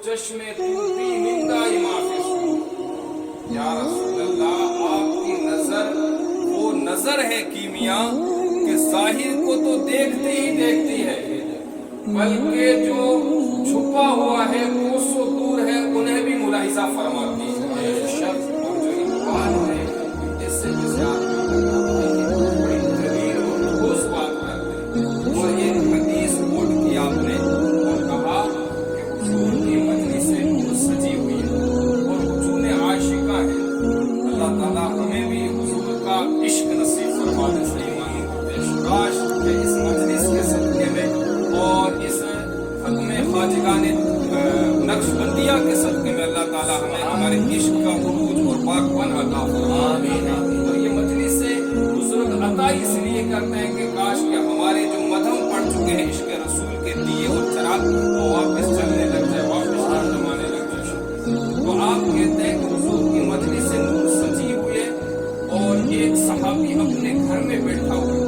चश्मे तूफी निंदाई माफी सुदूर। या रसूल अल्लाह, आपकी नजर वो नजर है कीमिया कि जाहिर को तो देखती ही देखती है, बल्कि जो छुपा हुआ है कोसों दूर है उन्हें भी मुलाहिजा फरमाती है। शख्स और जो इकबाल है इससे बड़ी दलील और ठोस बात करते हैं। और एक हदीस कोट की आपने और कहा कि हुजूर की मजलिस से नूर सजी हुई है और हुजूर ने आशिका है। अल्लाह ताला हमें भी हुजूर का इश्क नसीब फरमा दे। सही मानी काश के इस मजलिस के सदके में और इस खत्मे खाजगाने नक्शबंदिया के सदके में अल्लाह ताला हमें हमारे इश्क का उरूज और पाकपन अता फरमाए। तो ये मजलिस से बुजुर्ग अता इसलिए करते हैं कि काश के हमारे जो मधम पड़ चुके हैं इश्क रसूल के दिए और चराग वो वापस चलने लग जाए, वापस जमाने लग जाए। तो आप कहते हैं कि हुजूर की मजलिस से नूर सजी हुई है और एक सहाबी अपने घर में बैठा हुआ है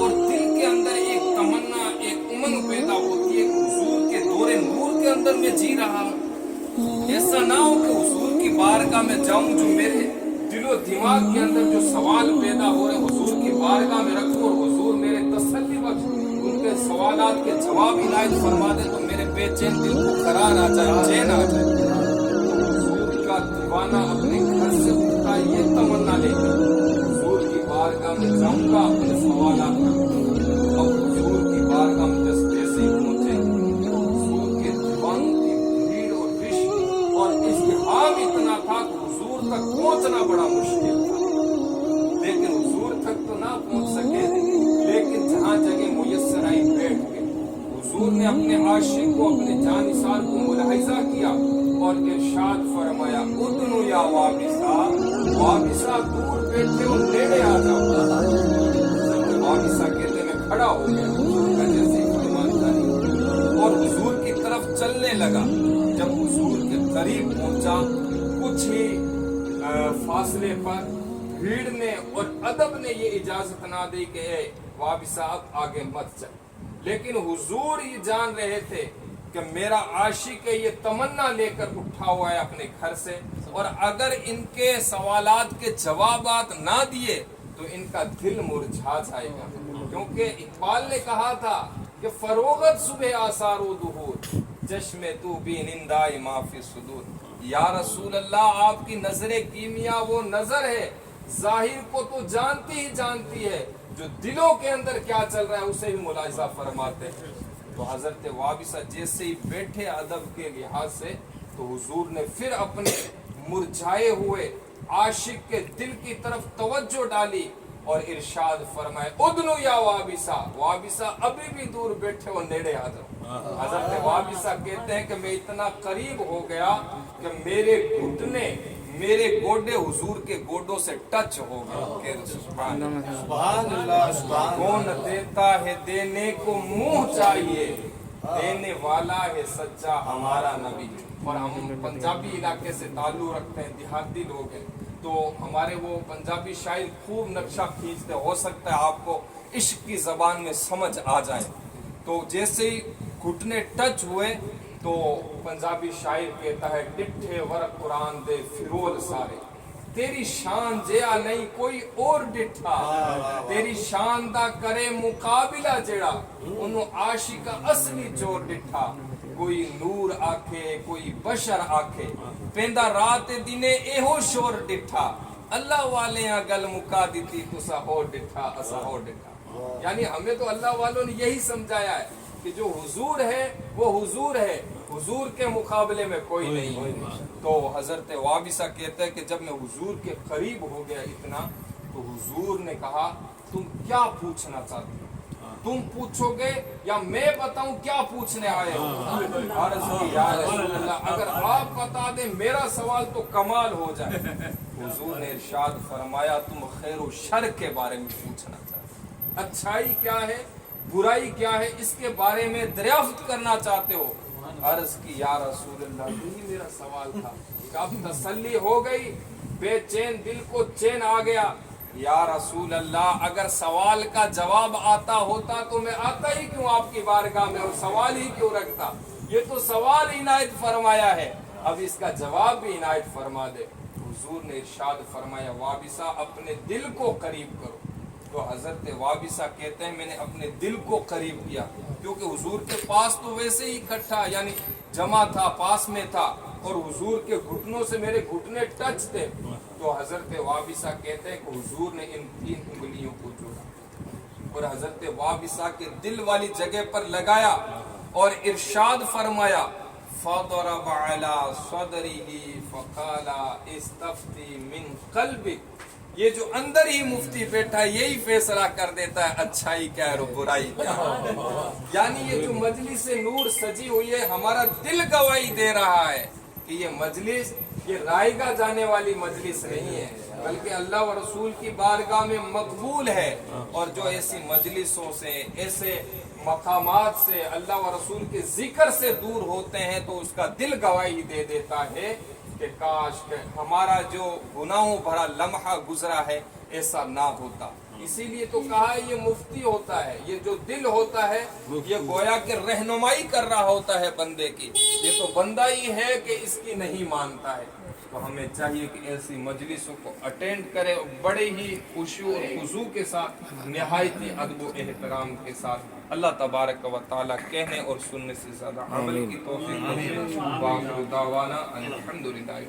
और दिल के अंदर एक तमन्ना, एक उमंग पैदा होती है कि हुजूर के दौरे नूर के अंदर मैं जी रहा हूँ। ऐसा ना हो कि हुजूर की बारगाह में जाऊं, जो मेरे दिलो दिमाग के अंदर जो सवाल पैदा हो रहे हुजूर की बारगाह में रखूं और हुजूर मेरे तसल्ली बख्श उनके सवालात के जवाब इनायत फरमा दे तो मेरे बेचैन दिल को करार आ जाए, चैन आ जाए। तो हुजूर का दीवाना अपने घर से उठता ये तमन्ना लेकर हुजूर की बारगाह में जाऊंगा, अपने सवालात रखूंगा। अब हुजूर की बारगाह में जैसे ही पहुंचे तो हुजूर के दीवानों की भीड़ और रिश्क और इज़्तिहाम इतना था कि हुजूर तक पहुंचना बड़ा मुश्किल था। लेकिन हुजूर तक तो ना पहुंच सके, लेकिन जहां जगह मुयस्सर आई बैठ गए। हुजूर ने अपने आशिक को, अपने जानिसार को मुलाहिजा किया और इरशाद फरमाया, उदनु या वाबिसा, वाबिसा दूर बैठे और नेड़े आ जाओ। वाबिसा कहते मैं खड़ा हो गया हुजूर का जैसे फरमानदारी और हुजूर की तरफ चलने लगा। जब हुजूर के करीब पहुंचा कुछ ही फासले पर भीड़ ने और अदब ने ये इजाजत ना दी कि वाबिसा अब आगे मत चल। लेकिन हुजूर ये जान रहे थे कि मेरा आशिक है, ये तमन्ना लेकर उठा हुआ है अपने घर से और अगर इनके सवालात के जवाबात ना दिए तो इनका दिल मुरझा जाएगा। क्योंकि इकबाल ने कहा था कि फरोगत सुबह आसारो दुहूर चश्मे तू भी निंदाई माफी सुदूर। या रसूल अल्लाह, आपकी नजरे कीमिया वो नजर है, जाहिर को तो जानती ही जानती है, जो दिलों के अंदर क्या चल रहा है उसे भी मुलाहिजा फरमाते हैं। तो हजरत वाबिसा जैसे ही बैठे अदब के लिहाज से तो हुजूर ने फिर अपने मुरझाए हुए आशिक के दिल की तरफ तवज्जो डाली और इरशाद फरमाए, उदनु या वाबिसा, वाबिसा अभी भी दूर बैठे और नेड़े आ जाओ। हजरत वाबिसा कहते हैं कि मैं इतना करीब हो गया कि मेरे घुटने, मेरे गोडे हुजूर के गोडों से टच हो गए। सुभान अल्लाह। कौन देता है देने को मुंह चाहिए, देने वाला है सच्चा हमारा नबी। और हम पंजाबी इलाके से ताल्लुक रखते हैं, देहाती लोग हैं, तो हमारे वो पंजाबी शायर खूब नक्शा खींचते, हो सकता है आपको इश्क की जबान में समझ आ जाए। तो जैसे ही घुटने टच हुए तो पंजाबी शायर कहता है, डिठे वर कुरान दे फिरोल सारे, तेरी शान जिया नहीं कोई और डिठा, तेरी शान दा करे मुकाबिला जेड़ा उन्हों आशिका असली चोर डिठा। कोई नूर आखे कोई बशर आखे, पेंदा रात दिने एहो शोर डिठा, अल्लाह वाले गल मुका दी तुसा हो डिठा असा हो डिठा। यानी हमें तो अल्लाह वालों ने यही समझाया है कि जो हुजूर है वो हुजूर है, हुजूर के मुकाबले में कोई नहीं है। तो हजरत वाबिसा कहते हैं कि जब मैं हुजूर के करीब हो गया इतना, तो हुजूर ने कहा, तुम क्या पूछना चाहते हो, तुम पूछोगे या मैं बताऊं क्या पूछने आए हो? अर्ज़ की या रसूल अल्लाह, अगर आप बता दें मेरा सवाल तो कमाल हो जाए। हुजूर ने इरशाद फरमाया, तुम खैर व शर के बारे में पूछना चाहते हो, अच्छाई क्या है बुराई क्या है इसके बारे में दरियाफ्त करना चाहते हो। अर्ज की या रसूल अल्लाह, यही मेरा सवाल था। अब तसल्ली हो गई, बेचैन दिल को चैन आ गया। या रसूल अल्लाह, अगर सवाल का जवाब आता होता तो मैं आता ही क्यों आपकी बारगाह में और सवाल ही क्यों रखता। یہ تو سوال عنایت فرمایا ہے، اب اس کا جواب بھی عنایت فرما دے۔ حضور نے ارشاد فرمایا وابسہ اپنے دل کو قریب کرو۔ تو حضرت وابسہ کہتے ہیں میں نے اپنے دل کو قریب کیا، کیونکہ حضور کے پاس تو ویسے ہی اکٹھا یعنی جمع تھا، پاس میں تھا، اور حضور کے گھٹنوں سے میرے گھٹنے ٹچ تھے۔ تو حضرت وابسہ کہتے ہیں کہ حضور نے ان 3 انگلیوں کو جوڑا اور حضرت وابسہ کے دل والی جگہ پر لگایا اور ارشاد فرمایا فَضَرَبَ عَلَى صَدْرِهِ فَقَالَ اسْتَفْتِي مِنْ قَلْبِكَ۔ یہ جو اندر ہی مفتی بیٹھا ہے یہی فیصلہ کر دیتا ہے اچھائی کیا ہے اور برائی کیا ہے۔ یعنی یہ جو مجلس نور سجی ہوئی ہے ہمارا دل گواہی دے رہا ہے کہ یہ مجلس یہ رائے گاہ جانے والی مجلس نہیں ہے، بلکہ اللہ و رسول کی بارگاہ میں مقبول ہے۔ اور جو ایسی مجلسوں سے ایسے مقامات سے اللہ و رسول کے ذکر سے دور ہوتے ہیں تو اس کا دل گواہی دے دیتا ہے کہ کاش کہ ہمارا جو گناہوں بھرا لمحہ گزرا ہے ایسا نہ ہوتا۔ اسی لیے تو کہا ہے یہ مفتی ہوتا ہے، یہ جو دل ہوتا ہے یہ گویا کہ رہنمائی کر رہا ہوتا ہے بندے کی، یہ تو بندہ ہی ہے کہ اس کی نہیں مانتا ہے۔ تو ہمیں چاہیے کہ ایسی مجلسوں کو اٹینڈ کرے اور بڑے ہی خشوع اور خضوع کے ساتھ نہایت ہی ادب و احترام کے ساتھ۔ اللہ تبارک و تعالیٰ کہنے اور سننے سے زیادہ عمل کی توفیق دے۔ وآخر دعوانا ان الحمدللہ۔